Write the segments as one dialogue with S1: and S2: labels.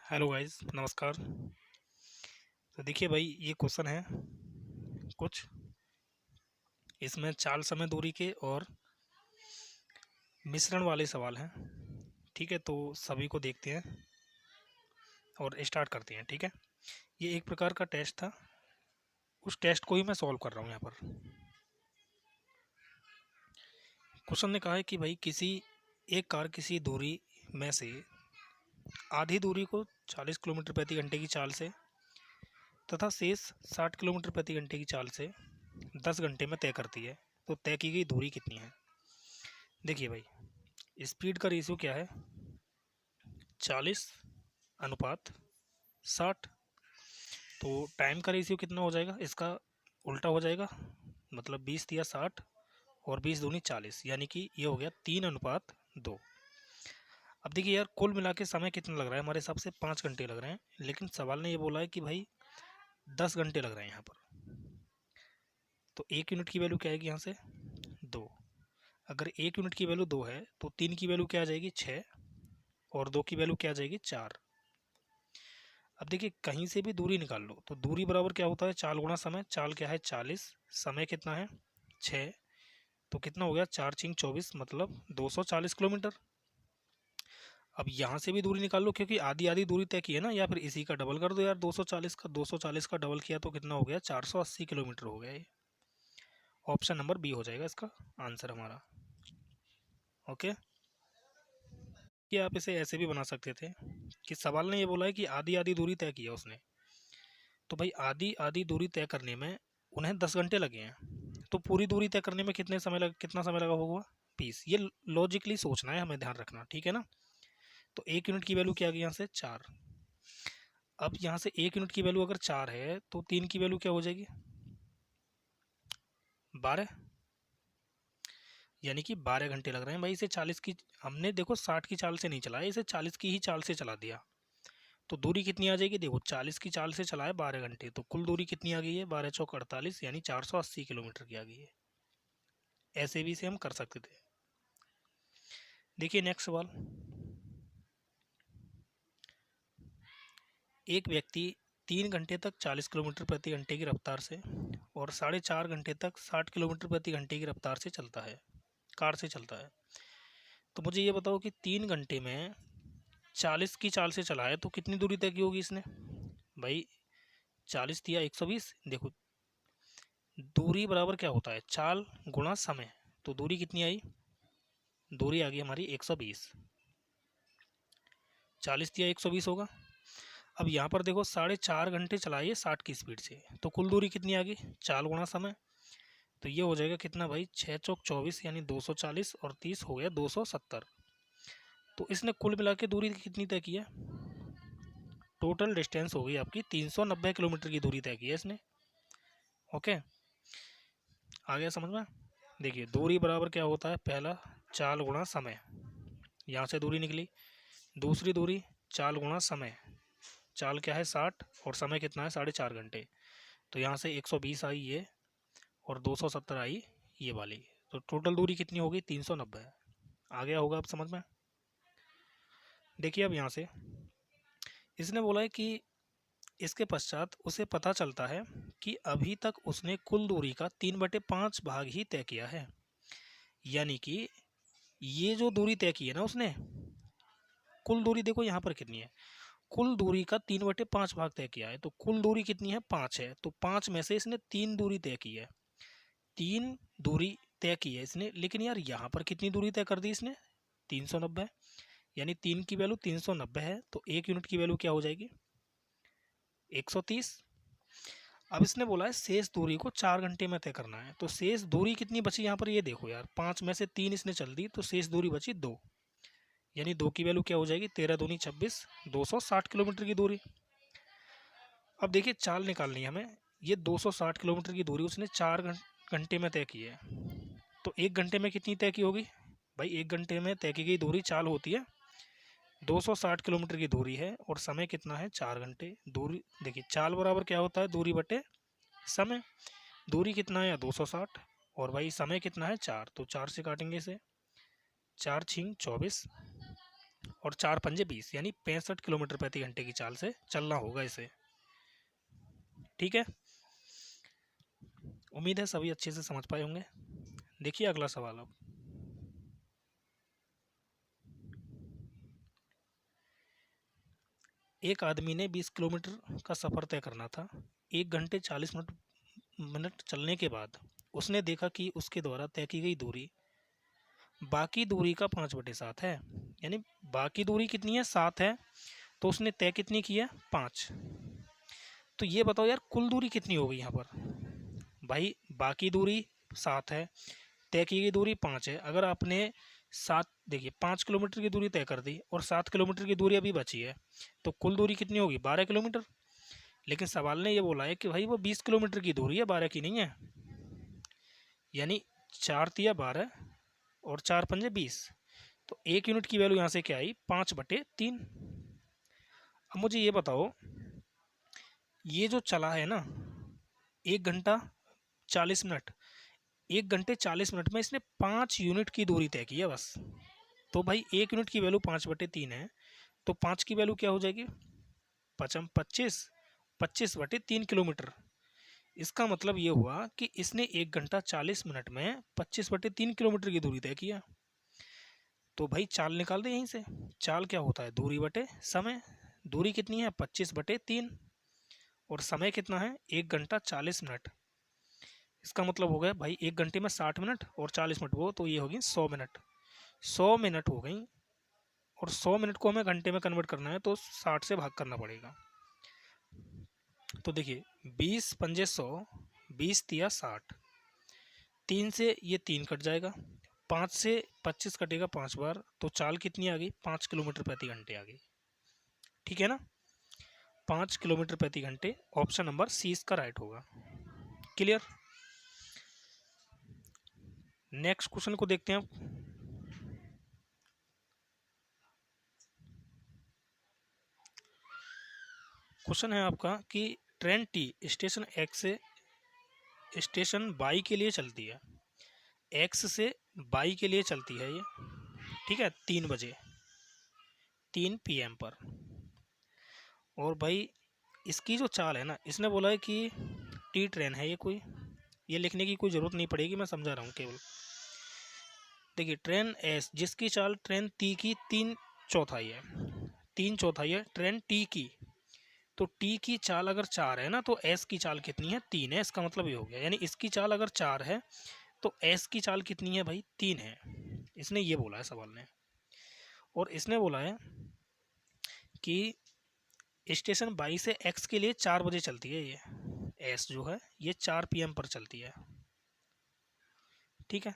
S1: Hello guys, नमस्कार। तो देखिए भाई, ये क्वेश्चन है कुछ। इसमें चाल समय दूरी के और मिश्रण वाले सवाल हैं। ठीक है, तो सभी को देखते हैं और स्टार्ट करते हैं। ठीक है, ये एक प्रकार का टेस्ट था, उस टेस्ट को ही मैं सॉल्व कर रहा हूँ यहाँ पर। क्वेश्चन ने कहा है कि भाई किसी एक कार किसी दूरी में से आधी दूरी को 40 किलोमीटर प्रति घंटे की चाल से तथा शेष 60 किलोमीटर प्रति घंटे की चाल से 10 घंटे में तय करती है। तो तय की गई दूरी कितनी है? देखिए भाई, स्पीड का रेशियो क्या है? 40/60। तो टाइम का रेशियो कितना हो जाएगा? इसका उल्टा हो जाएगा, मतलब 20 दिया 60 और 20 दूनी 40, यानी कि ये हो गया 3/2। अब देखिए यार, कुल मिला के समय कितना लग रहा है? हमारे हिसाब से 5 घंटे लग रहे हैं, लेकिन सवाल ने ये बोला है कि भाई 10 घंटे लग रहे हैं यहाँ पर। तो 1 यूनिट की वैल्यू क्या आएगी यहाँ से? 2। अगर 1 यूनिट की वैल्यू 2 है तो 3 की वैल्यू क्या आ जाएगी? 6। और 2 की वैल्यू क्या आ जाएगी? 4। अब देखिए, कहीं से भी दूरी निकाल लो तो दूरी बराबर क्या होता है? चाल गुणा समय। चाल क्या है? 40। समय कितना है? 6। तो कितना हो गया? 4×6 = 24, मतलब 240 किलोमीटर। अब यहाँ से भी दूरी निकाल लो, क्योंकि आधी आधी दूरी तय की है ना, या फिर इसी का डबल कर दो यार। 240 का डबल किया तो कितना हो गया? 480 किलोमीटर हो गया ये। ऑप्शन नंबर बी हो जाएगा इसका आंसर हमारा। ओके, कि आप इसे ऐसे भी बना सकते थे कि सवाल ने ये बोला है कि आधी आधी दूरी तय की है उसने, तो भाई आधी आधी दूरी तय करने में उन्हें 10 घंटे लगे हैं, तो पूरी दूरी तय करने में कितना समय लगा होगा? 20। ये लॉजिकली सोचना है, हमें ध्यान रखना, ठीक है ना। तो 1 यूनिट की वैल्यू क्या आ गई यहाँ से? 4। अब यहाँ से 1 यूनिट की वैल्यू अगर 4 है तो 3 की वैल्यू क्या हो जाएगी? 12। यानी कि 12 घंटे लग रहे हैं भाई इसे 40 की। हमने देखो 60 की चाल से नहीं चलाया, इसे 40 की ही चाल से चला दिया। तो दूरी कितनी आ जाएगी? देखो, 40 की चाल से चला है 12 घंटे, तो कुल दूरी कितनी आ गई है? 12×4 = 48, यानी 480 किलोमीटर की आ गई है। ऐसे भी इसे हम कर सकते थे। देखिए नेक्स्ट सवाल। एक व्यक्ति 3 घंटे तक 40 किलोमीटर प्रति घंटे की रफ्तार से और 4.5 घंटे तक 60 किलोमीटर प्रति घंटे की रफ्तार से चलता है, कार से चलता है। तो मुझे ये बताओ कि 3 घंटे में 40 की चाल से चला है तो कितनी दूरी तय की होगी इसने? भाई 40 दिया 120। देखो, दूरी बराबर क्या होता है? चाल गुणा समय। तो दूरी कितनी आई? दूरी आ गई हमारी 120। 40 दिया 120 होगा। अब यहाँ पर देखो 4.5 घंटे चलाइए 60 की स्पीड से, तो कुल दूरी कितनी आ गई? चाल गुणा समय। तो ये हो जाएगा कितना भाई? 6×4 = 24, यानी 240 और 30 हो गया 270। तो इसने कुल मिला के दूरी कितनी तय की है? टोटल डिस्टेंस हो गई आपकी 390 किलोमीटर की दूरी तय की है इसने। ओके, आ गया समझ में? देखिए, दूरी बराबर क्या होता है? पहला, चाल गुणा समय। यहाँ से दूरी निकली। दूसरी दूरी, चाल गुणा समय। चाल क्या है? 60 और समय कितना है? 4.5 घंटे। तो यहाँ से 120 आई ये और 270 आई ये वाली। तो टोटल दूरी कितनी होगी? 390। आ गया होगा अब समझ में? देखिए अब यहाँ से इसने बोला है कि इसके पश्चात उसे पता चलता है कि अभी तक उसने कुल दूरी का 3/5 भाग ही तय किया है। यानी कि ये जो दूरी तय की है ना उसने, कुल दूरी देखो यहाँ पर कितनी है? कुल दूरी का 3/5 भाग तय किया है, तो कुल दूरी कितनी है? 5 है। तो 5 में से इसने 3 दूरी तय की है। 3 दूरी तय की है इसने, लेकिन यार यहाँ पर कितनी दूरी तय कर दी इसने? 390। यानी 3 की वैल्यू 390 है, तो 1 यूनिट की वैल्यू क्या हो जाएगी? 130। अब इसने बोला है शेष दूरी को 4 घंटे में तय करना है, तो शेष दूरी कितनी बची यहाँ पर? ये देखो यार, 5 में से 3 इसने चल दी, तो शेष दूरी बची 2। यानी 2 की वैल्यू क्या हो जाएगी? 13 दूनी 26, 260 किलोमीटर की दूरी। अब देखिए, चाल निकालनी है हमें। ये 260 किलोमीटर की दूरी उसने 4 घंटे में तय की है, तो 1 घंटे में कितनी तय की होगी? भाई 1 घंटे में तय की गई दूरी चाल होती है 260 किलोमीटर की दूरी है, और समय कितना है? 4 घंटे। दूरी देखिए, चाल बराबर क्या होता है? दूरी बटे समय। दूरी कितना है? 260, और भाई समय कितना है? 4। तो 4 से काटेंगे इसे, 4×6 = 24, और 4 पंजे 20 यानी 65 किलोमीटर प्रति घंटे की चाल से चलना होगा इसे। ठीक है, उम्मीद है सभी अच्छे से समझ पाए होंगे। देखिए अगला सवाल अब। एक आदमी ने 20 किलोमीटर का सफ़र तय करना था। 1 घंटे 40 मिनट चलने के बाद उसने देखा कि उसके द्वारा तय की गई दूरी बाकी दूरी का 5/7 है। यानी बाकी दूरी कितनी है, 7 है, तो उसने तय कितनी की है, 5। तो ये बताओ यार कुल दूरी कितनी होगी यहाँ पर। भाई बाकी दूरी 7 है, तय की गई दूरी 5 है। अगर आपने 7 देखिए 5 किलोमीटर की दूरी तय कर दी और 7 किलोमीटर की दूरी अभी बची है, तो कुल दूरी कितनी होगी, 12 किलोमीटर। लेकिन सवाल ने ये बोला है कि भाई वो 20 किलोमीटर की दूरी है, 12 की नहीं है। यानी 4 तिया 12 और 4 पंजे 20, तो 1 यूनिट की वैल्यू यहाँ से क्या आई, 5/3। अब मुझे ये बताओ, ये जो चला है ना 1 घंटा 40 मिनट, 1 घंटे 40 मिनट में इसने 5 यूनिट की दूरी तय की है बस। तो भाई 1 यूनिट की वैल्यू 5/3 है, तो 5 की वैल्यू क्या हो जाएगी, 25 25/3 किलोमीटर। इसका मतलब ये हुआ कि इसने 1 घंटा 40 मिनट में 25/3 किलोमीटर की दूरी तय किया। तो भाई चाल निकाल दे यहीं से। चाल क्या होता है, दूरी बटे समय। दूरी कितनी है, 25/3, और समय कितना है, 1 घंटा 40 मिनट। इसका मतलब हो गया भाई 1 घंटे में 60 मिनट और 40 मिनट वो, तो ये होगी 100 मिनट। 100 मिनट हो गई, और 100 मिनट को हमें घंटे में कन्वर्ट करना है तो 60 से भाग करना पड़ेगा। तो देखिए 20 पंजे 100, 20 तिया 60, 3 से ये 3 कट जाएगा, 5 से 25 कटेगा 5 बार, तो चाल कितनी आ गई, 5 किलोमीटर प्रति घंटे आ गई। ठीक है ना, 5 किलोमीटर प्रति घंटे। ऑप्शन नंबर सी इसका राइट होगा। क्लियर। नेक्स्ट क्वेश्चन को देखते हैं आप। क्वेश्चन है आपका कि ट्रेन टी स्टेशन एक्स से स्टेशन बाई के लिए चलती है। एक्स से बाई के लिए चलती है ये, ठीक है, 3 बजे 3 PM पर। और भाई इसकी जो चाल है ना, इसने बोला है कि टी ट्रेन है ये कोई, ये लिखने की कोई ज़रूरत नहीं पड़ेगी, मैं समझा रहा हूँ केवल। देखिए ट्रेन एस जिसकी चाल ट्रेन टी की 3/4 है, 3/4 है ट्रेन टी की। तो टी की चाल अगर 4 है ना, तो एस की चाल कितनी है, 3 है। इसका मतलब ये हो गया, यानी इसकी चाल अगर 4 है तो एस की चाल कितनी है भाई, 3 है। इसने ये बोला है सवाल ने। और इसने बोला है कि स्टेशन बाई से एक्स के लिए 4 बजे चलती है ये, एस जो है ये 4 PM पर चलती है। ठीक है,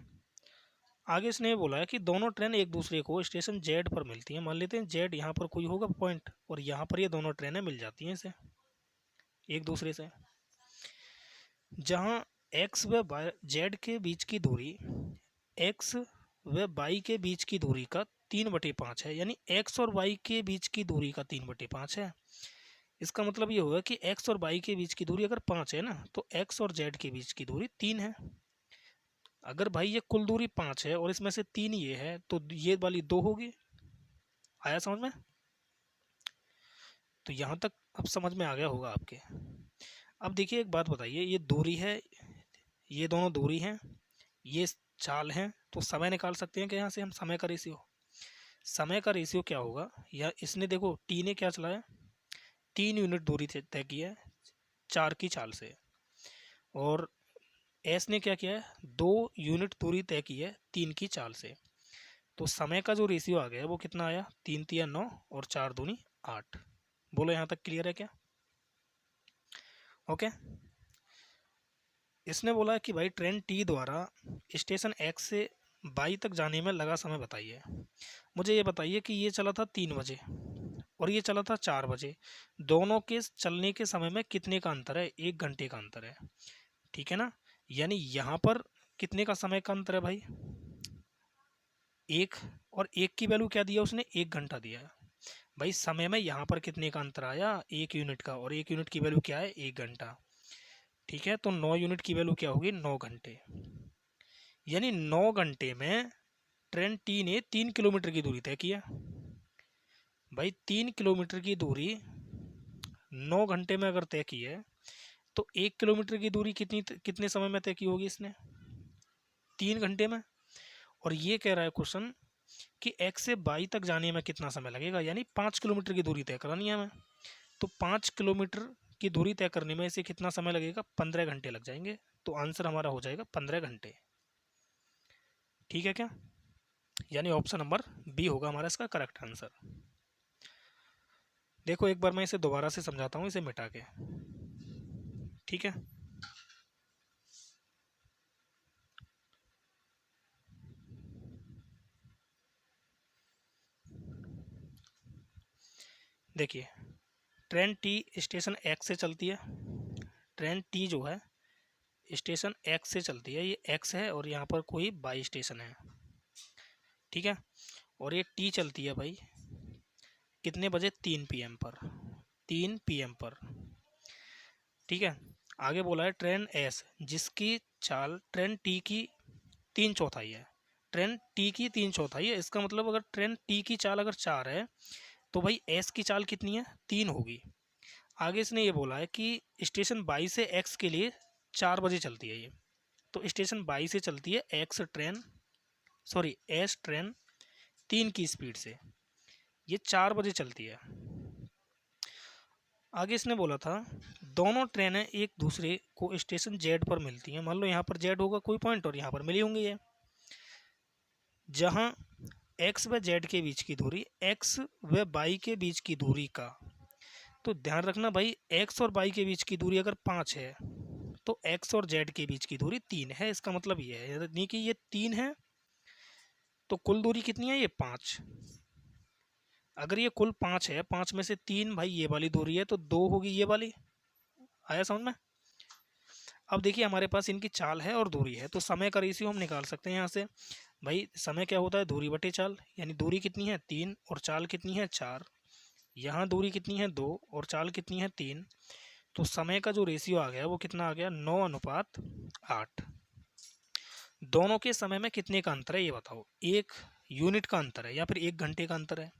S1: आगे इसने ये बोला है कि दोनों ट्रेन एक दूसरे को स्टेशन जेड पर मिलती हैं। मान लेते हैं जेड यहाँ पर कोई होगा पॉइंट, और यहाँ पर ये दोनों ट्रेनें मिल जाती हैं इसे एक दूसरे से। जहाँ एक्स व जेड के बीच की दूरी एक्स व वाई के बीच की दूरी का 3/5 है, यानी एक्स और वाई के बीच की दूरी का 3/5 है। इसका मतलब ये होगा कि एक्स और वाई के बीच की दूरी अगर 5 है ना, तो एक्स और जेड के बीच की दूरी 3 है। अगर भाई ये कुल दूरी 5 है और इसमें से 3 ये है, तो ये वाली 2 होगी। आया समझ में। तो यहाँ तक अब समझ में आ गया होगा आपके। अब देखिए एक बात बताइए, ये दूरी है, ये दोनों दूरी हैं, ये चाल हैं, तो समय निकाल सकते हैं कि यहाँ से हम समय का रेशियो। समय का रेशियो क्या होगा, या इसने देखो टी ने क्या चलाया, 3 यूनिट दूरी तय की है 4 की चाल से, और एस ने क्या किया है, 2 यूनिट दूरी तय की है 3 की चाल से। तो समय का जो रेशियो आ गया वो कितना आया, 3 तिया 9 और 4 दूनी 8। बोलो यहाँ तक क्लियर है क्या। ओके। इसने बोला कि भाई ट्रेन टी द्वारा स्टेशन एक्स से बाई तक जाने में लगा समय बताइए। मुझे ये बताइए कि ये चला था 3 बजे और ये चला था 4 बजे, दोनों के चलने के समय में कितने का अंतर है, 1 घंटे का अंतर है। ठीक है ना, यानी यहाँ पर कितने का समय का अंतर है भाई, 1, और 1 की वैल्यू क्या दिया उसने, 1 घंटा दिया है। भाई समय में यहाँ पर कितने का अंतर आया, 1 यूनिट का, और 1 यूनिट की वैल्यू क्या है, 1 घंटा। ठीक है, तो 9 यूनिट की वैल्यू क्या होगी, 9 घंटे। यानी 9 घंटे में ट्रेन टी ने 3 किलोमीटर की दूरी तय किया। भाई 3 किलोमीटर की दूरी 9 घंटे में अगर तय की है तो 1 किलोमीटर की दूरी कितने समय में तय की होगी इसने? 3 घंटे में। और ये कह रहा है क्वेश्चन कि एक्स से बाई तक जाने में कितना समय लगेगा, यानी 5 किलोमीटर की दूरी तय करानी है हमें। तो 5 किलोमीटर की दूरी तय करने में इसे कितना समय लगेगा? 15 घंटे लग जाएंगे। तो आंसर हमारा हो जाएगा 15 घंटे। ठीक है क्या? यानी ऑप्शन नंबर बी होगा हमारा इसका करेक्ट आंसर। देखो एक बार मैं इसे दोबारा से समझाता हूँ इसे मिटा के। ठीक है, देखिए ट्रेन टी स्टेशन एक्स से चलती है। ट्रेन टी जो है स्टेशन एक्स से चलती है, ये एक्स है और यहाँ पर कोई बाई स्टेशन है। ठीक है, और ये टी चलती है भाई कितने बजे? 3 PM पर। 3 PM पर। ठीक है, आगे बोला है ट्रेन एस जिसकी चाल ट्रेन टी की 3/4 है। ट्रेन टी की 3/4 है, इसका मतलब अगर ट्रेन टी की चाल अगर 4 है तो भाई एस की चाल कितनी है? 3 होगी। आगे इसने ये बोला है कि स्टेशन बाई से एक्स के लिए 4 बजे चलती है ये। तो स्टेशन बाई से चलती है x train, sorry S strain 3 की स्पीड से, ये 4 बजे चलती है। आगे इसने बोला था दोनों ट्रेनें एक दूसरे को स्टेशन जेड पर मिलती हैं। मान लो यहाँ पर जेड होगा कोई पॉइंट और यहाँ पर मिली होंगी ये, जहाँ एक्स व जेड के बीच की दूरी एक्स व बाई के बीच की दूरी का, तो ध्यान रखना भाई एक्स और बाई के बीच की दूरी अगर 5 है तो एक्स और जेड के बीच की दूरी 3 है। इसका मतलब ये है यानी कि ये 3 है तो कुल दूरी कितनी है? ये 5। अगर ये कुल 5 है, 5 में से 3 भाई ये वाली दूरी है तो 2 होगी ये वाली। आया समझ में? अब देखिए हमारे पास इनकी चाल है और दूरी है, तो समय का रेशियो हम निकाल सकते हैं यहाँ से। भाई समय क्या होता है? दूरी बटे चाल, यानी दूरी कितनी है? 3 और चाल कितनी है? 4। यहाँ दूरी कितनी है? 2 और चाल कितनी है? 3। तो समय का जो रेशियो आ गया वो कितना आ गया? 9:8। दोनों के समय में कितने का अंतर है ये बताओ? 1 यूनिट का अंतर है या फिर 1 घंटे का अंतर है।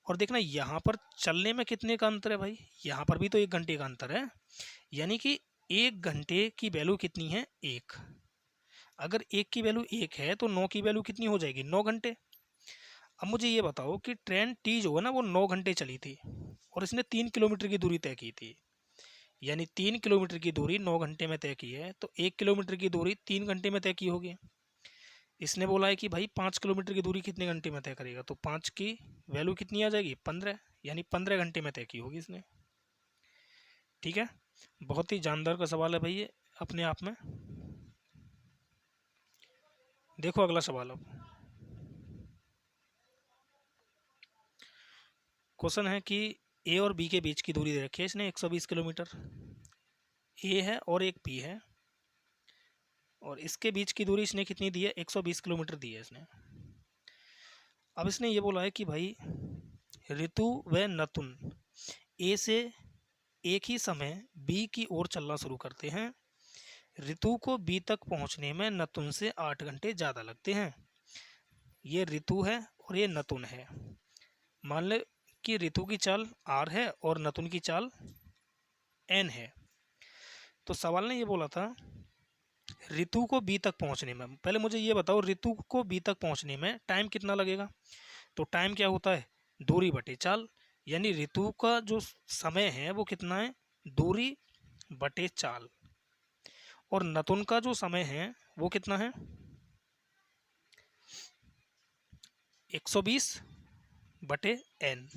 S1: और देखना यहाँ पर चलने में कितने का अंतर है भाई? यहाँ पर भी तो 1 घंटे का अंतर है, यानी कि 1 घंटे की वैल्यू कितनी है? 1। अगर 1 की वैल्यू 1 है तो 9 की वैल्यू कितनी हो जाएगी? 9 घंटे। अब मुझे ये बताओ कि ट्रेन टी जो है ना वो 9 घंटे चली थी और इसने 3 किलोमीटर की दूरी तय की थी, यानी 3 किलोमीटर की दूरी 9 घंटे में तय की है तो 1 किलोमीटर की दूरी 3 घंटे में तय की होगी। इसने बोला है कि भाई 5 किलोमीटर की दूरी कितने घंटे में तय करेगा, तो 5 की वैल्यू कितनी आ जाएगी? 15, यानी 15 घंटे में तय की होगी इसने। ठीक है, बहुत ही जानदार का सवाल है भाई ये अपने आप में। देखो अगला सवाल। अब क्वेश्चन है कि ए और बी के बीच की दूरी दे रखी है इसने 120 किलोमीटर। ए है और एक बी है और इसके बीच की दूरी इसने कितनी दी है? 120 किलोमीटर दी है इसने। अब इसने ये बोला है कि भाई ऋतु व नतुन ए से एक ही समय बी की ओर चलना शुरू करते हैं। ऋतु को बी तक पहुंचने में नतुन से 8 घंटे ज़्यादा लगते हैं। ये ऋतु है और ये नतुन है। मान ले कि ऋतु की चाल आर है और नतुन की चाल एन है। तो सवाल ने ये बोला था ऋतु को बी तक पहुंचने में, पहले मुझे ये बताओ ऋतु को बी तक पहुंचने में टाइम कितना लगेगा? तो टाइम क्या होता है? दूरी बटे चाल, यानी ऋतु का जो समय है वो कितना है? दूरी बटे चाल। और नतुन का जो समय है वो कितना है? 120 बटे एन,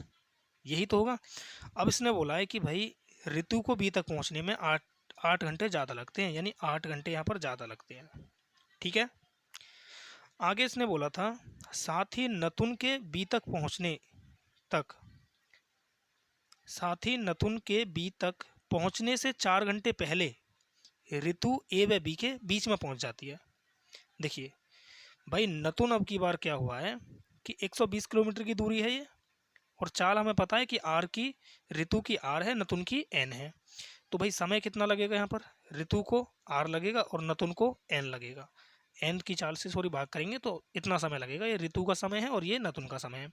S1: यही तो होगा। अब इसने बोला है कि भाई ऋतु को बी तक पहुंचने में 8 घंटे ज़्यादा लगते हैं, यानी 8 घंटे यहाँ पर ज़्यादा लगते हैं। ठीक है, आगे इसने बोला था साथ ही नतुन के बी तक पहुंचने तक, साथ ही नतुन के बी तक पहुंचने से 4 घंटे पहले ऋतु ए व बी के बीच में पहुंच जाती है। देखिए भाई नतुन अब की बार क्या हुआ है कि 120 किलोमीटर की दूरी है ये, और चाल हमें पता है कि आर की, ऋतु की आर है, नतुन की एन है। तो भाई समय कितना लगेगा यहाँ पर? ऋतु को आर लगेगा और नतुन को एन लगेगा। एन की चाल से सॉरी भाग करेंगे तो इतना समय लगेगा। ये ऋतु का समय है और ये नतुन का समय है।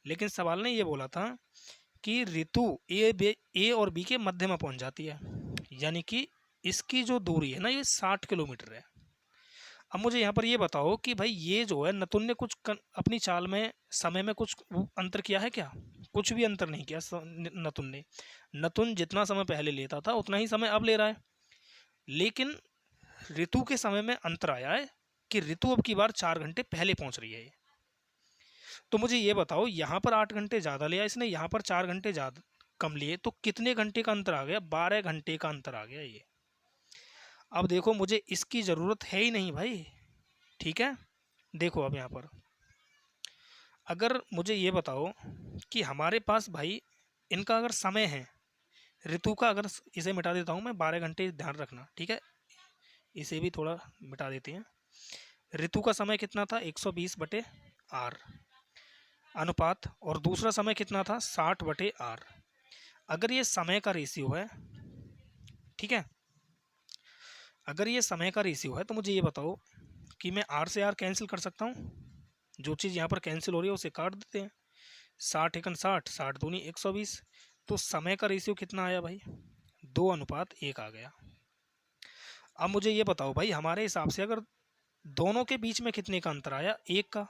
S1: लेकिन सवाल ने ये बोला था कि ऋतु ए और बी के मध्य में पहुंच जाती है, यानी कि इसकी जो दूरी है ना ये 60 किलोमीटर है। अब मुझे यहाँ पर ये बताओ कि भाई ये जो है नतुन ने अपनी चाल में समय में कुछ अंतर किया है क्या? कुछ भी अंतर नहीं किया नतुन ने। नतुन जितना समय पहले लेता था उतना ही समय अब ले रहा है, लेकिन ऋतु के समय में अंतर आया है कि ऋतु अब की बार 4 घंटे पहले पहुंच रही है। तो मुझे ये बताओ, यहाँ पर 8 घंटे ज़्यादा लिया इसने, यहाँ पर 4 घंटे ज़्यादा कम लिए, तो कितने घंटे का अंतर आ गया? 12 घंटे का अंतर आ गया ये। अब देखो मुझे इसकी ज़रूरत है ही नहीं भाई, ठीक है। देखो अब यहाँ पर अगर मुझे ये बताओ कि हमारे पास भाई इनका अगर समय है ऋतु का, अगर इसे मिटा देता हूँ मैं, 12 घंटे ध्यान रखना, ठीक है। इसे भी थोड़ा मिटा देते हैं। ऋतु का समय कितना था? 120/r अनुपात, और दूसरा समय कितना था? 60/r। अगर ये समय का रेशियो है, ठीक है, अगर ये समय का रेशियो है तो मुझे ये बताओ कि मैं r से r कैंसिल कर सकता हूँ? जो चीज़ यहाँ पर कैंसिल हो रही है उसे काट देते हैं। 60 एकन 60, 60 दूनी 120। तो समय का रेशियो कितना आया भाई? 2:1 आ गया। अब मुझे ये बताओ भाई हमारे हिसाब से अगर दोनों के बीच में कितने का अंतर आया? 1 का।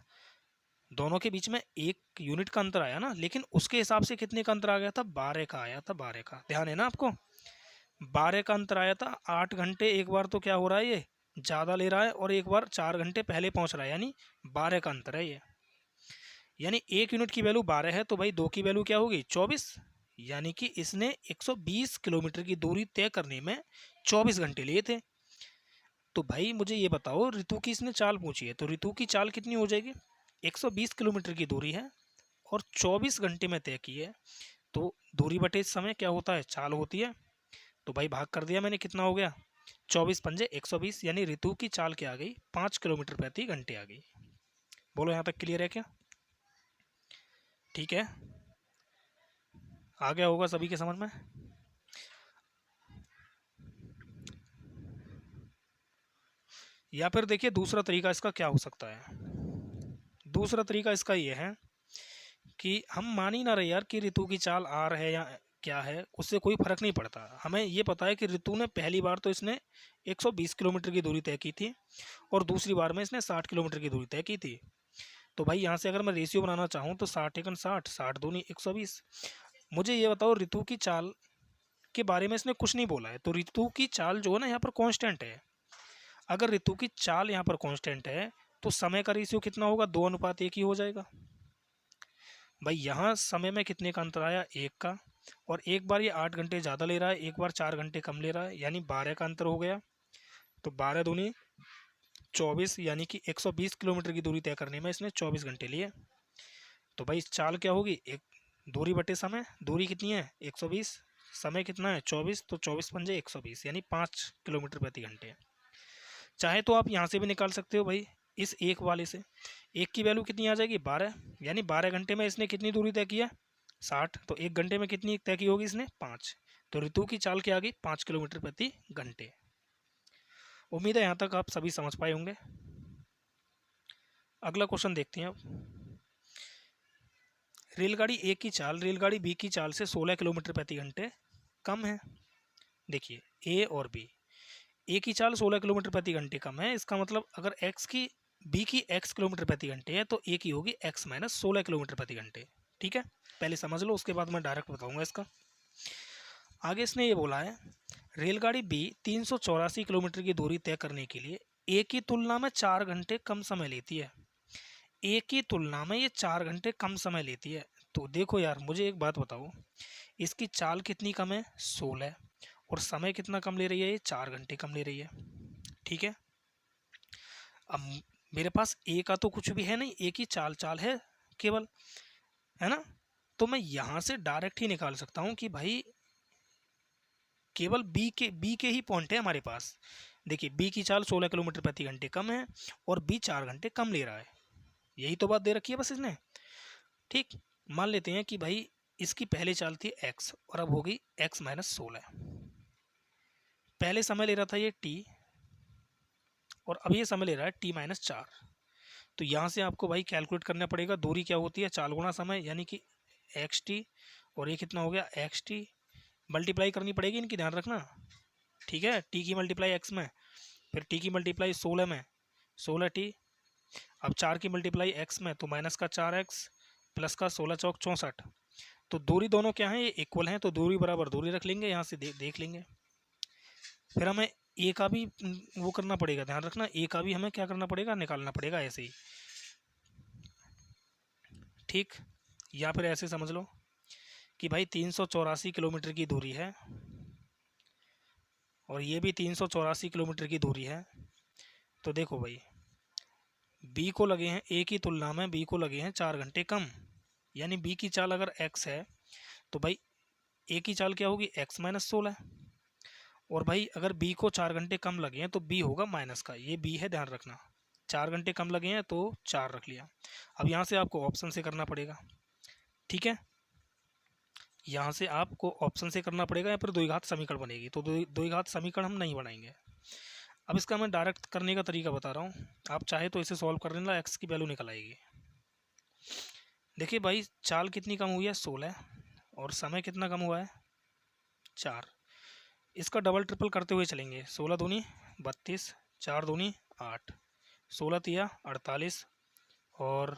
S1: दोनों के बीच में 1 यूनिट का अंतर आया ना, लेकिन उसके हिसाब से कितने का अंतर आ गया था? 12 का आया था, 12 का। ध्यान है ना आपको? 12 का अंतर आया था। 8 घंटे एक बार तो क्या हो रहा है, ये ज़्यादा ले रहा है, और एक बार 4 घंटे पहले पहुंच रहा है, यानी 12 का अंतर है ये। यानी 1 यूनिट की वैल्यू 12 है, तो भाई 2 की वैल्यू क्या होगी? 24। यानी कि इसने 120 किलोमीटर की दूरी तय करने में 24 घंटे लिए थे। तो भाई मुझे ये बताओ, ऋतु की इसने चाल पूछी है, तो ऋतु की चाल कितनी हो जाएगी? 120 किलोमीटर की दूरी है और 24 घंटे में तय की है, तो दूरी बटे समय क्या होता है? चाल होती है। तो भाई भाग कर दिया मैंने, कितना हो गया? 24 पंजे 120, यानी ऋतु की चाल क्या आ गई? 5 किलोमीटर प्रति घंटे आ गई। बोलो यहाँ तक क्लियर है क्या? ठीक है, आ गया होगा सभी के समझ में। या फिर देखिए दूसरा तरीका इसका क्या हो सकता है। दूसरा तरीका इसका ये है कि हम मान ही ना रहे यार कि ऋतु की चाल आ रहा है या क्या है, उससे कोई फर्क नहीं पड़ता। हमें ये पता है कि ऋतु ने पहली बार तो इसने 120 किलोमीटर की दूरी तय की थी, और दूसरी बार में इसने 60 किलोमीटर की दूरी तय की थी। तो भाई यहाँ से अगर मैं रेशियो बनाना चाहूँ तो 60 एकन 60, 60 दूनी 120। मुझे ये बताओ, ऋतु की चाल के बारे में इसने कुछ नहीं बोला है, तो ऋतु की चाल जो है ना यहाँ पर कांस्टेंट है। अगर ऋतु की चाल यहाँ पर कांस्टेंट है तो समय का रेशियो कितना होगा? 2:1 ही हो जाएगा। भाई यहाँ समय में कितने का अंतर आया? 1 का। और एक बार ये 8 घंटे ज़्यादा ले रहा है, एक बार 4 घंटे कम ले रहा है, यानी 12 का अंतर हो गया। तो 12 दूनी 24, यानी कि 120 किलोमीटर की दूरी तय करने में इसने 24 घंटे लिए। तो भाई चाल क्या होगी? एक दूरी बटे समय। दूरी कितनी है? 120। समय कितना है? 24। तो 24 पंजे 120, यानी 5 किलोमीटर प्रति घंटे। चाहे तो आप यहाँ से भी निकाल सकते हो भाई, इस एक वाले से। एक की वैल्यू कितनी आ जाएगी? 12, यानी 12 घंटे में इसने कितनी दूरी तय किया? 60। तो 1 घंटे में कितनी तय की होगी इसने? 5। तो ऋतु की चाल क्या आ गई? 5 किलोमीटर प्रति घंटे। उम्मीद है यहाँ तक आप सभी समझ पाए होंगे। अगला क्वेश्चन देखते हैं अब। रेलगाड़ी ए की चाल रेलगाड़ी बी की चाल से 16 किलोमीटर प्रति घंटे कम है। देखिए ए और बी, ए की चाल 16 किलोमीटर प्रति घंटे कम है, इसका मतलब अगर बी की x किलोमीटर प्रति घंटे है तो ए की होगी x माइनस 16 किलोमीटर प्रति घंटे। ठीक है, पहले समझ लो, उसके बाद मैं डायरेक्ट बताऊंगा इसका। आगे इसने ये बोला है, रेलगाड़ी बी 384 किलोमीटर की दूरी तय करने के लिए ए की तुलना में 4 घंटे कम समय लेती है। ए की तुलना में ये 4 घंटे कम समय लेती है। तो देखो यार मुझे एक बात बताओ, इसकी चाल कितनी कम है? 16, और समय कितना कम ले रही है? ये 4 घंटे कम ले रही है। ठीक है, अब मेरे पास ए का तो कुछ भी है नहीं, ए की चाल चाल है केवल, है ना। तो मैं यहाँ से डायरेक्ट ही निकाल सकता हूँ कि भाई केवल बी के ही पॉइंट है हमारे पास। देखिए बी की चाल 16 किलोमीटर प्रति घंटे कम है और बी 4 घंटे कम ले रहा है, यही तो बात दे रखी है बस इसने। ठीक, मान लेते हैं कि भाई इसकी पहले चाल थी x और अब होगी x माइनस 16। पहले समय ले रहा था ये t और अब ये समय ले रहा है t माइनस 4। तो यहाँ से आपको भाई कैलकुलेट करना पड़ेगा दूरी क्या होती है, 4 गुना समय यानी कि एक्स टी, और ये कितना हो गया एक्स टी, मल्टीप्लाई करनी पड़ेगी इनकी, ध्यान रखना, ठीक है। टी की मल्टीप्लाई एक्स में, फिर टी की मल्टीप्लाई 16 में, 16 टी, अब 4 की मल्टीप्लाई एक्स में तो माइनस का 4x प्लस का 16 चौक 64। तो दूरी दोनों क्या है, ये इक्वल हैं, तो दूरी बराबर दूरी रख लेंगे, यहाँ से देख लेंगे। फिर हमें ए का भी वो करना पड़ेगा, ध्यान रखना, ए का भी हमें क्या करना पड़ेगा, निकालना पड़ेगा ऐसे ही, ठीक। या फिर ऐसे समझ लो कि भाई 384 किलोमीटर की दूरी है और ये भी 384 किलोमीटर की दूरी है। तो देखो भाई बी को लगे हैं, ए की तुलना में बी को लगे हैं 4 घंटे कम, यानी बी की चाल अगर एक्स है तो भाई ए की चाल क्या होगी, एक्स माइनस 16। और भाई अगर बी को 4 घंटे कम लगे हैं तो बी होगा माइनस का, ये बी है, ध्यान रखना। 4 घंटे कम लगे हैं तो 4 रख लिया। अब यहाँ से आपको ऑप्शन से करना पड़ेगा, ठीक है। यहाँ से आपको ऑप्शन से करना पड़ेगा या फिर द्विघात समीकरण बनेगी, तो द्विघात समीकरण हम नहीं बनाएंगे। अब इसका मैं डायरेक्ट करने का तरीका बता रहा हूँ, आप चाहे तो इसे सॉल्व कर लेना, एक्स की वैल्यू निकल आएगी। देखिए भाई चाल कितनी कम हुई है, 16, और समय कितना कम हुआ है, 4। इसका डबल ट्रिपल करते हुए चलेंगे, 16 दूनी 32, 4 दूनी 8, 16 तिया 48 और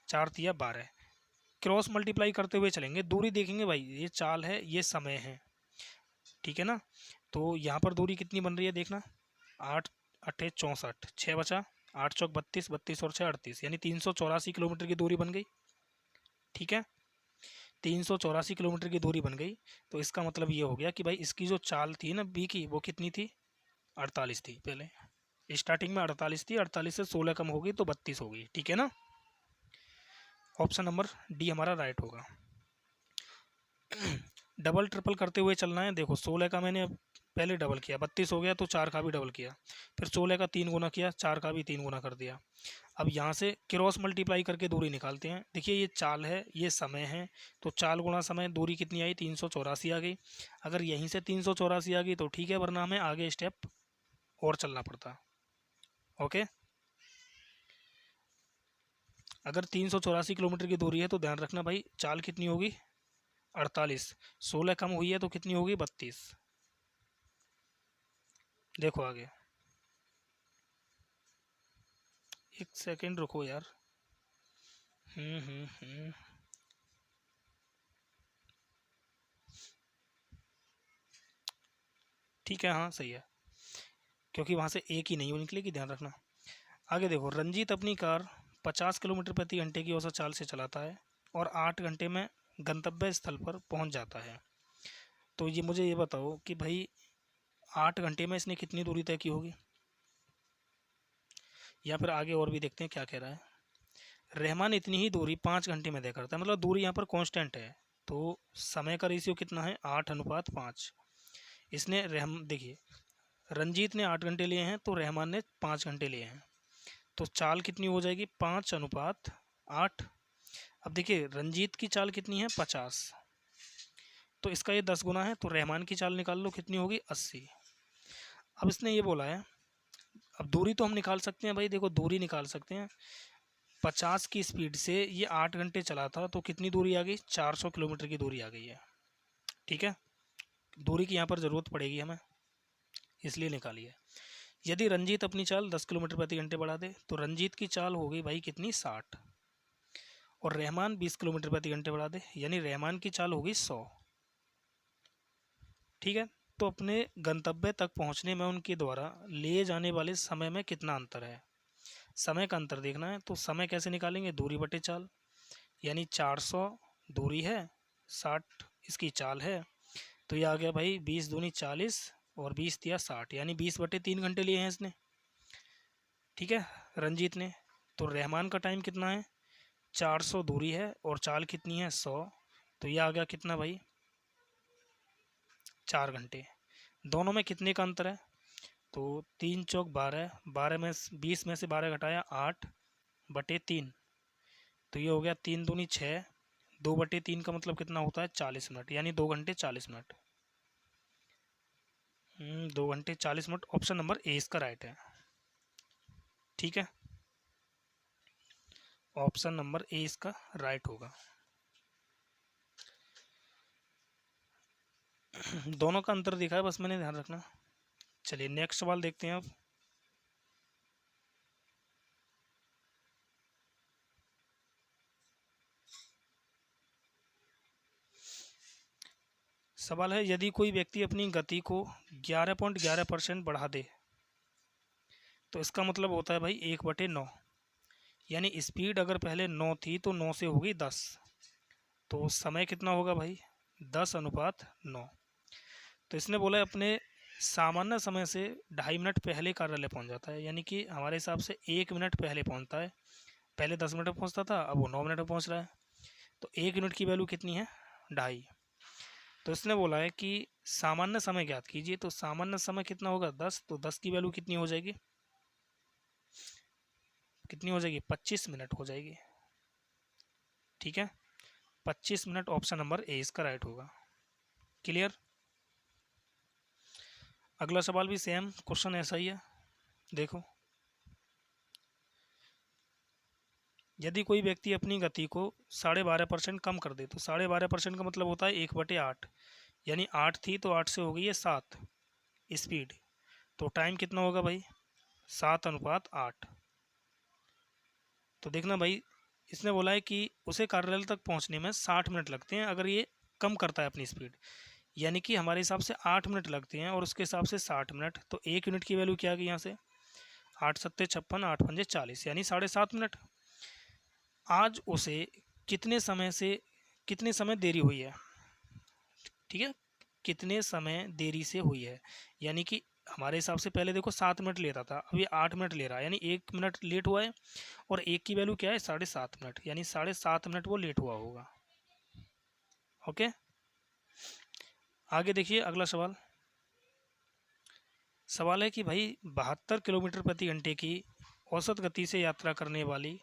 S1: 4 तिया 12। क्रॉस मल्टीप्लाई करते हुए चलेंगे, दूरी देखेंगे भाई, ये चाल है ये समय है, ठीक है ना। तो यहाँ पर दूरी कितनी बन रही है देखना, 8 8 64, 6 बचा, 8 चौक 32, 32 और 6 38, यानी 384 किलोमीटर की दूरी बन गई, ठीक है। 384 किलोमीटर की दूरी बन गई। तो इसका मतलब ये हो गया कि भाई इसकी जो चाल थी ना बी की, वो कितनी थी, 48 थी। पहले स्टार्टिंग में 48 थी, 48 से 16 कम हो गई तो 32 हो गई, ठीक है ना। ऑप्शन नंबर डी हमारा राइट होगा। डबल ट्रिपल करते हुए चलना है, देखो 16 का मैंने पहले डबल किया, 32 हो गया तो 4 का भी डबल किया, फिर 16 का 3 गुना किया, 4 का भी 3 गुना कर दिया। अब यहाँ से क्रॉस मल्टीप्लाई करके दूरी निकालते हैं। देखिए ये चाल है ये समय है, तो चाल गुणा समय दूरी कितनी आई, 384 आ गई। अगर यहीं से 384 आ गई तो ठीक है, वरना हमें आगे स्टेप और चलना पड़ता। ओके, अगर 384 किलोमीटर की दूरी है तो ध्यान रखना भाई चाल कितनी होगी, 48, 16 कम हुई है तो कितनी होगी, 32। देखो आगे, एक सेकेंड रुको यार। ठीक है, हाँ सही है, क्योंकि वहाँ से एक ही नहीं निकलेगी, ध्यान रखना। आगे देखो, रंजीत अपनी कार 50 किलोमीटर प्रति घंटे की औसत चाल से चलाता है और 8 घंटे में गंतव्य स्थल पर पहुंच जाता है। तो ये मुझे ये बताओ कि भाई 8 घंटे में इसने कितनी दूरी तय की होगी, या फिर आगे और भी देखते हैं क्या कह रहा है। रहमान इतनी ही दूरी 5 घंटे में तय करता है, मतलब दूरी यहाँ पर कांस्टेंट है, तो समय का रेशियो कितना है, 8:5। इसने देखिए रंजीत ने 8 घंटे लिए हैं तो रहमान ने 5 घंटे लिए हैं, तो चाल कितनी हो जाएगी, 5:8। अब देखिए रंजीत की चाल कितनी है, 50, तो इसका ये 10 गुना है, तो रहमान की चाल निकाल लो कितनी होगी, 80। अब इसने ये बोला है, अब दूरी तो हम निकाल सकते हैं भाई, देखो दूरी निकाल सकते हैं। 50 की स्पीड से ये 8 घंटे चला था तो कितनी दूरी आ गई, 400 किलोमीटर की दूरी आ गई है, ठीक है। दूरी की यहाँ पर ज़रूरत पड़ेगी हमें, इसलिए निकाली है। यदि रंजीत अपनी चाल 10 किलोमीटर प्रति घंटे बढ़ा दे तो रंजीत की चाल हो गई भाई कितनी, 60, और रहमान 20 किलोमीटर प्रति घंटे बढ़ा दे, यानी रहमान की चाल होगी 100, ठीक है। तो अपने गंतव्य तक पहुंचने में उनके द्वारा लिए जाने वाले समय में कितना अंतर है, समय का अंतर देखना है। तो समय कैसे निकालेंगे, दूरी बटे चाल, यानी 400 दूरी है, 60 इसकी चाल है, तो ये आ गया भाई 20 दूनी 40 और 20 दिया 60, यानी 20/3 घंटे लिए हैं इसने, ठीक है, रंजीत ने। तो रहमान का टाइम कितना है, 400 दूरी है और चाल कितनी है, 100, तो ये आ गया कितना भाई, 4 घंटे। दोनों में कितने का अंतर है, तो 3 चौक 12, 12 में 20 में से 12 घटाया 8/3, तो ये हो गया 3 दूनी 6, 2/3 का मतलब कितना होता है, 40 मिनट, यानी 2 घंटे 40 मिनट। 2 घंटे 40 मिनट, ऑप्शन नंबर ए इसका राइट है, ठीक है। ऑप्शन नंबर ए इसका राइट होगा। दोनों का अंतर दिखा है, बस मैंने ध्यान रखना। चलिए नेक्स्ट सवाल देखते हैं अब। सवाल है, यदि कोई व्यक्ति अपनी गति को 11.11% बढ़ा दे तो इसका मतलब होता है भाई 1/9, यानी स्पीड अगर पहले 9 थी तो 9 से होगी 10, तो समय कितना होगा भाई 10:9। तो इसने बोला है अपने सामान्य समय से 2.5 मिनट पहले कार्यालय पहुंच जाता है, यानी कि हमारे हिसाब से 1 मिनट पहले पहुंचता है। पहले 10 मिनट में पहुंचता था, अब वो 9 मिनट में पहुंच रहा है। तो 1 यूनिट की वैल्यू कितनी है 2.5। तो इसने बोला है कि सामान्य समय ज्ञात कीजिए, तो सामान्य समय कितना होगा 10, तो 10 की वैल्यू कितनी हो जाएगी, कितनी हो जाएगी 25 मिनट हो जाएगी। ठीक है, 25 मिनट ऑप्शन नंबर ए इसका राइट होगा। क्लियर। अगला सवाल भी सेम क्वेश्चन ऐसा ही है, देखो। यदि कोई व्यक्ति अपनी गति को 12.5% कम कर दे, तो 12.5% का मतलब होता है 1/8, यानी 8 थी तो 8 से हो गई है 7 स्पीड। तो टाइम कितना होगा भाई 7:8। तो देखना भाई, इसने बोला है कि उसे कार्यालय तक पहुंचने में 60 मिनट लगते हैं अगर ये कम करता है अपनी स्पीड, यानी कि हमारे हिसाब से 8 मिनट लगते हैं और उसके हिसाब से 60 मिनट। तो 1 यूनिट की वैल्यू क्या आ गई यहाँ से 8 सत्ते 56, 8 पंजे 40, यानी 7.5 मिनट। आज उसे कितने समय देरी हुई है, ठीक है, कितने समय देरी से हुई है, यानी कि हमारे हिसाब से पहले देखो 7 मिनट ले रहा था, अब ये 8 मिनट ले रहा है, यानी 1 मिनट लेट हुआ है। और एक की वैल्यू क्या है 7.5 मिनट, यानी 7.5 मिनट वो लेट हुआ होगा। ओके, आगे देखिए अगला सवाल। सवाल है कि भाई 72 किलोमीटर प्रति घंटे की औसत गति से यात्रा करने वाली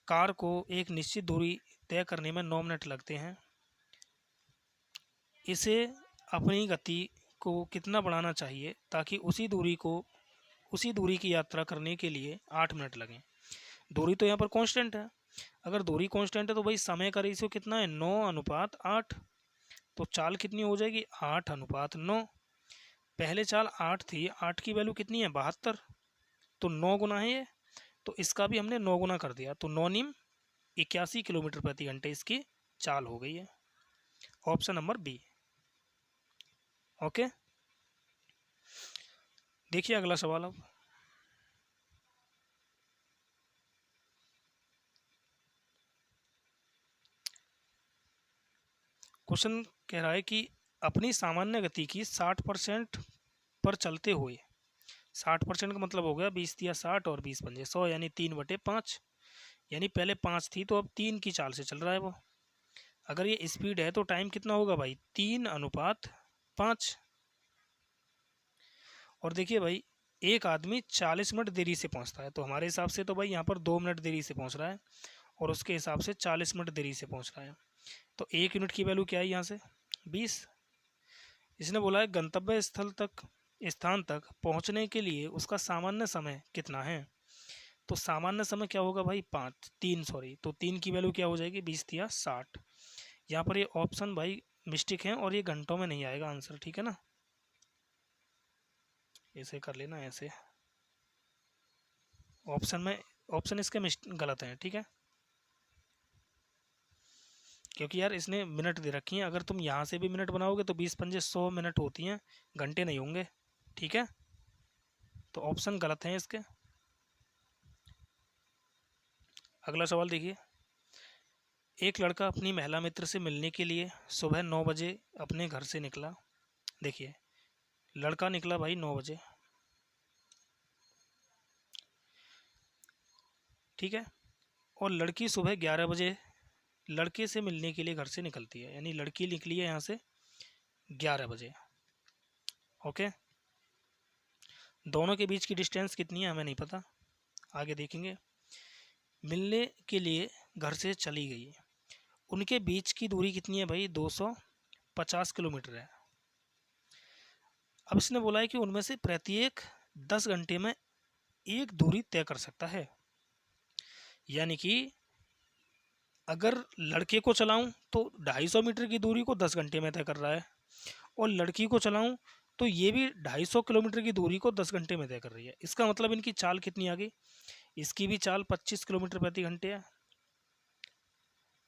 S1: कार को एक निश्चित दूरी तय करने में 9 मिनट लगते हैं। इसे अपनी गति को कितना बढ़ाना चाहिए ताकि उसी दूरी की यात्रा करने के लिए 8 मिनट लगें। दूरी तो यहाँ पर कांस्टेंट है, अगर दूरी कांस्टेंट है तो भाई समय का रेशियो कितना है 9:8। तो चाल कितनी हो जाएगी 8:9। पहले चाल 8 थी, 8 की वैल्यू कितनी है 72, तो 9 गुना है ये, तो इसका भी हमने 9 गुना कर दिया, तो 9×9 = 81 किलोमीटर प्रति घंटे इसकी चाल हो गई है। Option number B. ओके, देखिए अगला सवाल अब। क्वेश्चन कह रहा है कि अपनी सामान्य गति की 60% पर चलते हुए, 60% का मतलब हो गया 20×60 और 20×5 यानी 3/5, यानी पहले 5 थी तो अब 3 की चाल से चल रहा है वो। अगर ये स्पीड है तो टाइम कितना होगा भाई 3:5। और देखिए भाई एक आदमी 40 मिनट देरी से पहुंचता है, तो हमारे हिसाब से तो भाई यहाँ पर 2 मिनट देरी से पहुंच रहा है और उसके हिसाब से 40 मिनट देरी से पहुंच रहा है। तो 1 यूनिट की वैल्यू क्या है यहाँ से 20। इसने बोला है गंतव्य स्थान तक पहुंचने के लिए उसका सामान्य समय कितना है। तो सामान्य समय क्या होगा भाई 3 सॉरी, तो 3 की वैल्यू क्या हो जाएगी 20×60। यहाँ पर ये ऑप्शन भाई मिस्टेक है और ये घंटों में नहीं आएगा आंसर, ठीक है ना, ऐसे कर लेना ऐसे। ऑप्शन इसके गलत हैं, ठीक है, क्योंकि यार इसने मिनट दे रखी हैं, अगर तुम यहाँ से भी मिनट बनाओगे तो 20×5 = 100 मिनट होती हैं, घंटे नहीं होंगे, ठीक है। तो ऑप्शन गलत हैं इसके। अगला सवाल देखिए। एक लड़का अपनी महिला मित्र से मिलने के लिए सुबह 9 बजे अपने घर से निकला। देखिए लड़का निकला भाई 9 बजे, ठीक है, और लड़की सुबह 11 बजे लड़के से मिलने के लिए घर से निकलती है, यानी लड़की निकली है यहाँ से 11 बजे। ओके, दोनों के बीच की डिस्टेंस कितनी है हमें नहीं पता, आगे देखेंगे। मिलने के लिए घर से चली गई, उनके बीच की दूरी कितनी है भाई 250 किलोमीटर है। अब इसने बोला है कि उनमें से प्रत्येक 10 घंटे में एक दूरी तय कर सकता है, यानी कि अगर लड़के को चलाऊं तो 250 मीटर की दूरी को 10 घंटे में तय कर रहा है, और लड़की को चलाऊं तो ये भी 250 किलोमीटर की दूरी को 10 घंटे में तय कर रही है। इसका मतलब इनकी चाल कितनी आ गई, इसकी भी चाल 25 किलोमीटर प्रति घंटे है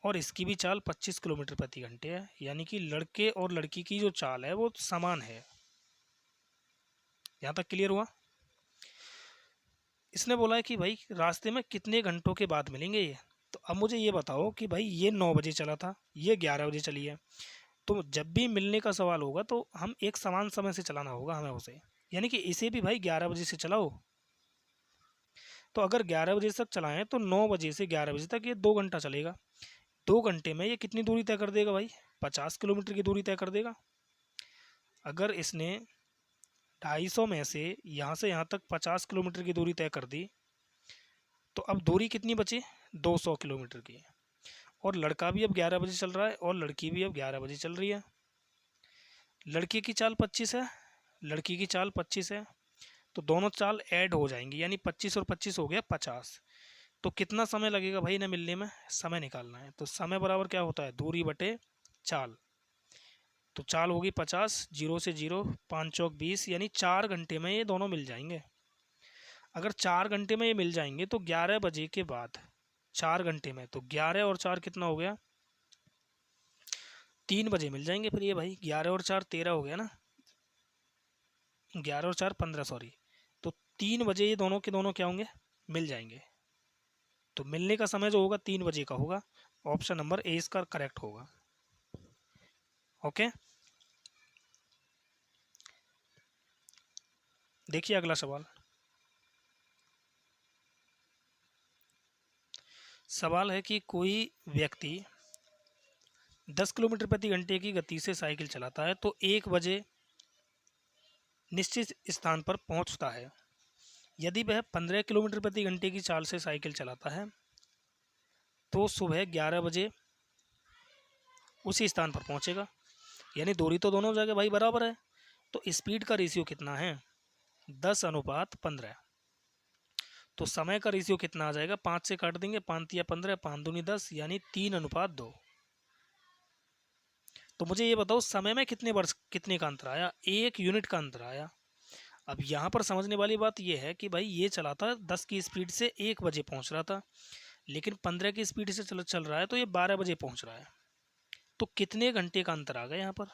S1: और इसकी भी चाल 25 किलोमीटर प्रति घंटे है। यानी कि लड़के और लड़की की जो चाल है वो समान है। यहाँ तक क्लियर हुआ। इसने बोला है कि भाई रास्ते में कितने घंटों के बाद मिलेंगे ये। तो अब मुझे ये बताओ कि भाई ये 9 बजे चला था, ये 11 बजे चली है, तो जब भी मिलने का सवाल होगा तो हम एक समान समय से चलाना होगा हमें उसे। यानी कि इसे भी भाई 11 बजे से चलाओ, तो अगर 11 बजे तक चलाएं तो 9 बजे से 11 बजे तक ये 2 घंटा चलेगा। 2 घंटे में ये कितनी दूरी तय कर देगा भाई, 50 किलोमीटर की दूरी तय कर देगा। अगर इसने 250 में से यहाँ से यहाँ तक 50 किलोमीटर की दूरी तय कर दी, तो अब दूरी कितनी बची, 200 किलोमीटर की। और लड़का भी अब 11 बजे चल रहा है और लड़की भी अब 11 बजे चल रही है। लड़के की चाल 25 है, लड़की की चाल 25 है, तो दोनों चाल ऐड हो जाएंगी, यानी 25 और 25 हो गया 50। तो कितना समय लगेगा भाई इन्हें मिलने में, समय निकालना है। तो समय बराबर क्या होता है, दूरी बटे चाल। तो चाल होगी 50, 0 से 0, 5 चौक 20, यानी 4 घंटे में ये दोनों मिल जाएंगे। अगर 4 घंटे में ये मिल जाएंगे तो 11 बजे के बाद 4 घंटे में, तो 11 और 4 कितना हो गया, 3 बजे मिल जाएंगे फिर ये भाई। 11 और 4 13 हो गया ना, 11 और 4 15, सॉरी। तो 3 बजे ये दोनों के दोनों क्या होंगे, मिल जाएंगे। तो मिलने का समय जो होगा 3 बजे का होगा। ऑप्शन नंबर ए इसका करेक्ट होगा। ओके, देखिए अगला सवाल। सवाल है कि कोई व्यक्ति 10 किलोमीटर प्रति घंटे की गति से साइकिल चलाता है तो 1 बजे निश्चित स्थान पर पहुंचता है। यदि वह 15 किलोमीटर प्रति घंटे की चाल से साइकिल चलाता है तो सुबह 11 बजे उसी स्थान पर पहुंचेगा। यानी दूरी तो दोनों जगह भाई बराबर है, तो स्पीड का रेशियो कितना है, 10:15। तो समय का रेशियो कितना आ जाएगा, 5 से काट देंगे, 5 या 15, 5 दूनी 10, यानी 3:2। तो मुझे ये बताओ समय में कितने वर्ष कितने का अंतर आया, 1 यूनिट का अंतर आया। अब यहाँ पर समझने वाली बात यह है कि भाई ये चला था 10 की स्पीड से 1 बजे पहुँच रहा था, लेकिन 15 की स्पीड से चल रहा है तो ये 12 बजे पहुँच रहा है। तो कितने घंटे का अंतर आ गया यहाँ पर,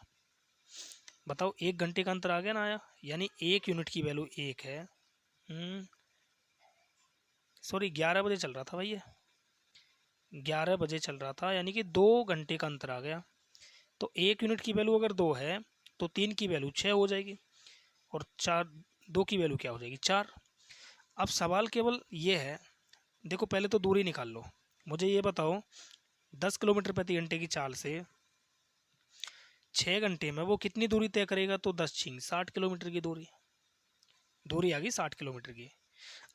S1: बताओ। 1 घंटे का अंतर आ गया ना, आया। यानी 1 यूनिट की वैल्यू 1 है। सॉरी, 11 बजे चल रहा था भाई ये, 11 बजे चल रहा था, यानी कि 2 घंटे का अंतर आ गया। तो 1 यूनिट की वैल्यू अगर 2 है तो 3 की वैल्यू 6 हो जाएगी, और 2 की वैल्यू क्या हो जाएगी, 4। अब सवाल केवल ये है, देखो पहले तो दूरी निकाल लो। मुझे ये बताओ 10 किलोमीटर प्रति घंटे की चाल से 6 घंटे में वो कितनी दूरी तय करेगा, तो 10 छिंग 60 किलोमीटर की दूरी आ गई 60 किलोमीटर की।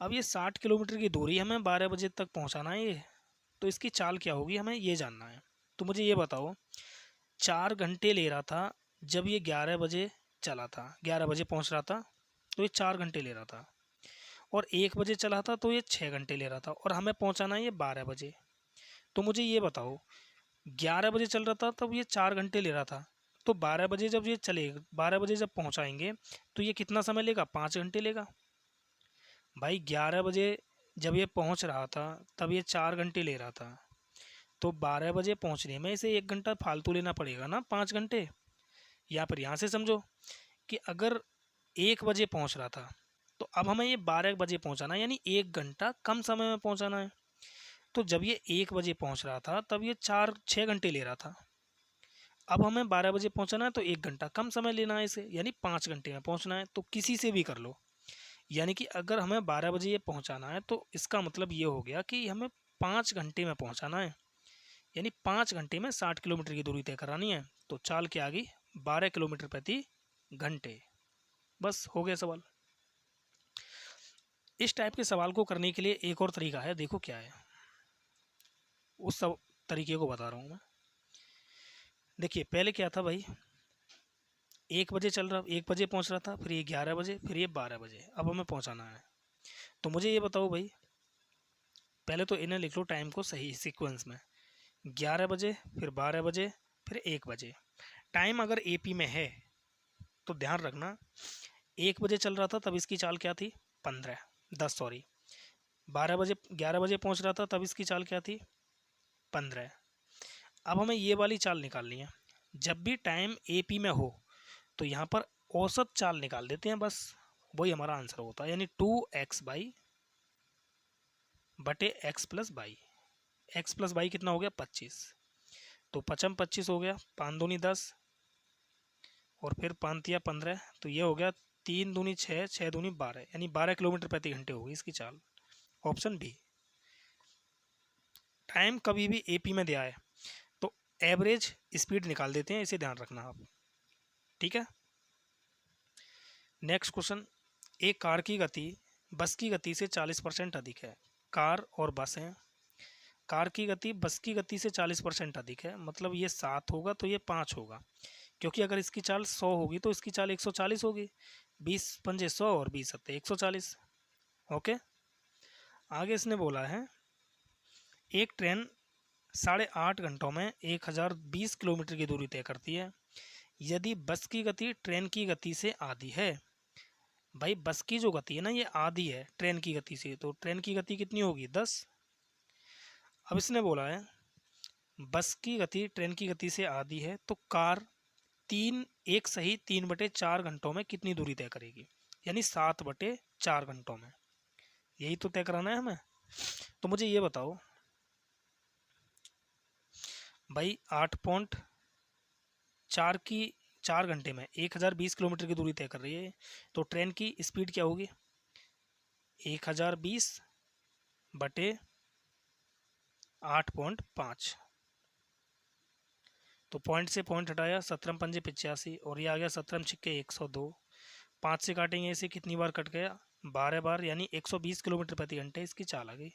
S1: अब ये 60 किलोमीटर की दूरी हमें 12 बजे तक पहुंचाना है ये, तो इसकी चाल क्या होगी हमें ये जानना है। तो मुझे ये बताओ, 4 घंटे ले रहा था जब ये 11 बजे चला था, 11 बजे पहुंच रहा था, तो ये 4 घंटे ले रहा था। और 1 बजे चला था तो ये 6 घंटे ले रहा था, और हमें पहुंचाना है ये 12 बजे। तो मुझे ये बताओ, 11 बजे चल रहा था तब ये 4 घंटे ले रहा था, तो 12 बजे जब ये चलेगा, 12 बजे जब पहुंचाएंगे तो ये कितना समय लेगा, 5 घंटे लेगा। भाई 11 बजे जब ये पहुंच रहा था तब ये 4 घंटे ले रहा था, तो 12 बजे पहुंचने में इसे 1 घंटा फालतू लेना पड़ेगा ना, 5 घंटे। या फिर यहाँ से समझो कि अगर 1 बजे पहुंच रहा था तो अब हमें ये 12 बजे पहुंचाना है, यानी 1 घंटा कम समय में पहुंचाना है। तो जब ये 1 बजे पहुंच रहा था तब ये 6 घंटे ले रहा था। अब हमें 12 बजे पहुंचना है तो 1 घंटा कम समय लेना है इसे, यानी 5 घंटे में पहुंचना है। तो किसी से भी कर लो, यानी कि अगर हमें 12 बजे ये पहुंचाना है तो इसका मतलब ये हो गया कि हमें 5 घंटे में पहुंचाना है, यानी 5 घंटे में 60 किलोमीटर की दूरी तय करानी है। तो चाल क्या आ गई, 12 किलोमीटर प्रति घंटे। बस हो गया सवाल। इस टाइप के सवाल को करने के लिए एक और तरीका है, देखो क्या है, उस सब तरीके को बता रहा हूँ मैं। देखिए पहले क्या था भाई, 1 बजे चल रहा, 1 बजे पहुँच रहा था, फिर ये 11 बजे, फिर ये 12 बजे, अब हमें पहुँचाना है। तो मुझे ये बताओ भाई, पहले तो इन्हें लिख लो टाइम को सही सीक्वेंस में, 11 बजे, फिर 12 बजे, फिर 1 बजे। टाइम अगर एपी में है तो ध्यान रखना 1 बजे चल रहा था तब इसकी चाल क्या थी, 10 सॉरी। 12 बजे 11 बजे पहुंच रहा था तब इसकी चाल क्या थी, 15। अब हमें ये वाली चाल निकालनी है। जब भी टाइम एपी में हो तो यहाँ पर औसत चाल निकाल देते हैं, बस वही हमारा आंसर होता है। यानी 2x बाई बटे x plus by. x plus by कितना हो गया, 25। तो 25 हो गया, 5 दूनी 10 और फिर 5 तिया 15, तो ये हो गया 3 दूनी 6, 6 दूनी 12, यानी 12 किलोमीटर प्रति घंटे होगी इसकी चाल। Option B. टाइम कभी भी एपी में दिया है तो एवरेज स्पीड निकाल देते हैं, इसे ध्यान रखना आप, ठीक है। नेक्स्ट क्वेश्चन, एक कार की गति बस की गति से 40% अधिक है। कार और बस हैं, कार की गति बस की गति से 40% अधिक है, मतलब ये 7 होगा तो ये 5 होगा, क्योंकि अगर इसकी चाल 100 होगी तो इसकी चाल 140 होगी। 20 पंजे 100 और 20 सत्ते 140। ओके, आगे इसने बोला है एक ट्रेन 8.5 घंटों में 1020 किलोमीटर की दूरी तय करती है। यदि बस की गति ट्रेन की गति से आधी है, भाई बस की जो गति है ना ये आधी है ट्रेन की गति से, तो ट्रेन की गति कितनी होगी, 10। अब इसने बोला है बस की गति ट्रेन की गति से आधी है तो कार 3 घंटों में कितनी दूरी तय करेगी, यानी 7/4 घंटों में। यही तो तय कराना है हमें। तो मुझे ये बताओ भाई 8.4 घंटे में 1020 किलोमीटर की दूरी तय कर रही है, तो ट्रेन की स्पीड क्या होगी, 1020 बटे 8.5। तो पॉइंट से पॉइंट हटाया, 17 पंजे 85 और ये आ गया 17 छिक्के 102। 5 से काटेंगे इसे, कितनी बार कट गया, 12 बार, यानी 120 किलोमीटर प्रति घंटे इसकी चाल आ गई।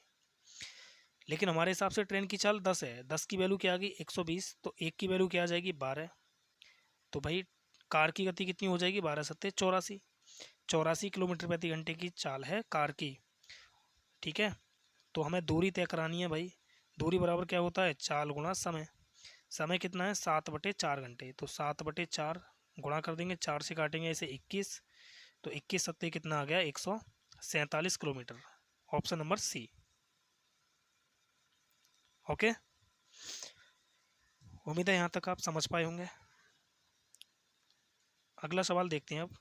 S1: लेकिन हमारे हिसाब से ट्रेन की चाल 10 है, 10 की वैल्यू क्या आ गई 120, तो 1 की वैल्यू क्या आ जाएगी 12। तो भाई कार की गति कितनी हो जाएगी, 12 सत्ते 84, 84 किलोमीटर प्रति घंटे की चाल है कार की, ठीक है। तो हमें दूरी तय करानी है भाई, दूरी बराबर क्या होता है, चाल गुणा समय। समय कितना है, 7/4 घंटे, तो 7/4 गुणा कर देंगे, 4 से काटेंगे इसे 21, तो 21 सत्ते कितना आ गया 147 kilometre. Option number C. Okay, उम्मीद है यहाँ तक आप समझ पाए होंगे। अगला सवाल देखते हैं अब।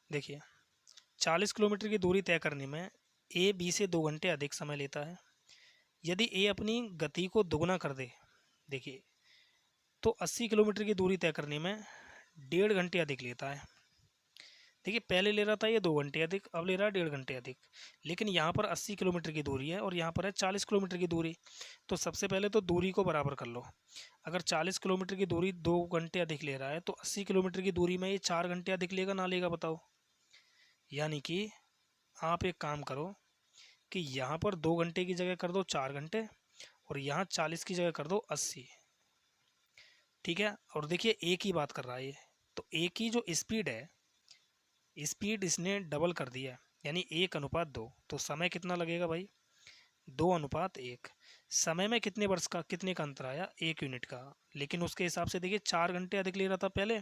S1: देखिए 40 किलोमीटर की दूरी तय करने में ए बी से 2 घंटे अधिक समय लेता है। यदि ए अपनी गति को दोगुना कर दे, देखिए तो 80 किलोमीटर की दूरी तय करने में 1.5 घंटे अधिक लेता है। देखिए पहले ले रहा था ये 2 घंटे अधिक, अब ले रहा है 1.5 घंटे अधिक। लेकिन यहाँ पर 80 किलोमीटर की दूरी है और यहाँ पर है 40 किलोमीटर की दूरी, तो सबसे पहले तो दूरी को बराबर कर लो। अगर 40 किलोमीटर की दूरी 2 घंटे अधिक ले रहा है तो 80 किलोमीटर की दूरी में ये 4 घंटे अधिक लेगा ना लेगा बताओ। यानी कि आप एक काम करो कि यहाँ पर 2 घंटे की जगह कर दो 4 घंटे और यहाँ 40 की जगह कर दो 80, ठीक है। और देखिए एक ही बात कर रहा है ये, तो एक ही जो स्पीड है, स्पीड इसने डबल कर दिया, यानी 1:2। तो समय कितना लगेगा भाई, 2:1। समय में कितने वर्ष का कितने का अंतर आया, 1 यूनिट का। लेकिन उसके हिसाब से देखिए 4 घंटे अधिक ले रहा था पहले,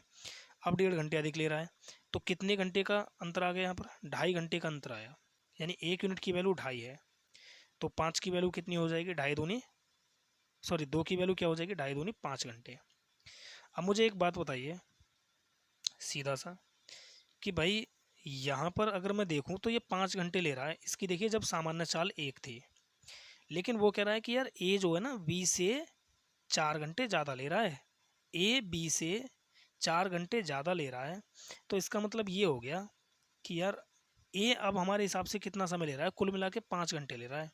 S1: अब 1.5 घंटे अधिक ले रहा है, तो कितने घंटे का अंतर आ गया यहाँ पर, 2.5 घंटे का अंतर आया। यानी 1 यूनिट की वैल्यू 2.5 है, तो 5 की वैल्यू कितनी हो जाएगी, 2 की वैल्यू क्या हो जाएगी, 2.5 दूनी 5 घंटे। अब मुझे एक बात बताइए सीधा सा कि भाई यहाँ पर अगर मैं देखूँ तो ये 5 घंटे ले रहा है इसकी, देखिए जब सामान्य चाल 1 थी। लेकिन वो कह रहा है कि यार ए जो है ना बी से 4 घंटे ज़्यादा ले रहा है, ए बी से 4 घंटे ज़्यादा ले रहा है, तो इसका मतलब ये हो गया कि यार ए अब हमारे हिसाब से कितना समय ले रहा है, कुल मिला के 5 घंटे ले रहा है।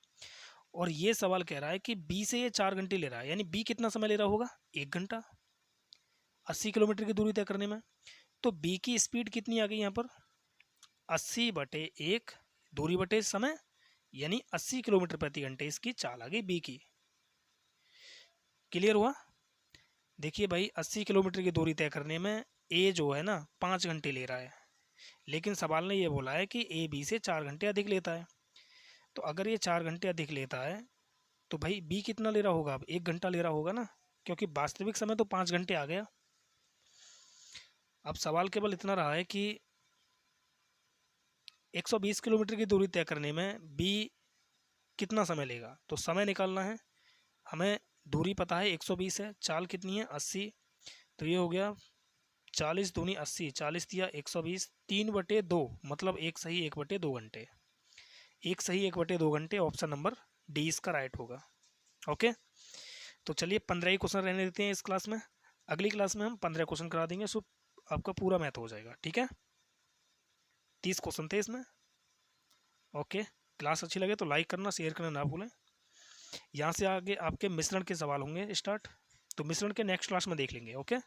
S1: और ये सवाल कह रहा है कि बी से ये 4 घंटे ले रहा है, यानी बी कितना समय ले रहा होगा, 1 घंटा 80 किलोमीटर की दूरी तय करने में। तो बी की स्पीड कितनी आ गई यहाँ पर, 80/1 दूरी बटे समय, यानी 80 किलोमीटर प्रति घंटे इसकी चाल आ गई बी की। क्लियर हुआ। देखिए भाई 80 किलोमीटर की दूरी तय करने में ए जो है ना 5 घंटे ले रहा है, लेकिन सवाल ने ये बोला है कि ए बी से 4 घंटे अधिक लेता है। तो अगर ये 4 घंटे अधिक लेता है तो भाई बी कितना ले रहा होगा, अब 1 घंटा ले रहा होगा ना, क्योंकि वास्तविक समय तो 5 घंटे आ गया। अब सवाल केवल इतना रहा है कि 120 किलोमीटर की दूरी तय करने में बी कितना समय लेगा। तो समय निकालना है हमें, दूरी पता है 120 है, चाल कितनी है 80, तो ये हो गया 40 दूनी 80, 40 दिया 120, 3/2 मतलब एक सही 1/2 घंटे, एक सही 1/2 घंटे, ऑप्शन नंबर डी इसका राइट होगा। ओके, तो चलिए 15 ही क्वेश्चन रहने देते हैं इस क्लास में, अगली क्लास में हम 15 क्वेश्चन करा देंगे, सो आपका पूरा मैथ हो जाएगा। ठीक है, 30 क्वेश्चन थे इसमें। ओके, क्लास अच्छी लगे तो लाइक करना, शेयर करना ना भूलें। यहाँ से आगे आपके मिश्रण के सवाल होंगे स्टार्ट, तो मिश्रण के नेक्स्ट क्लास में देख लेंगे। ओके।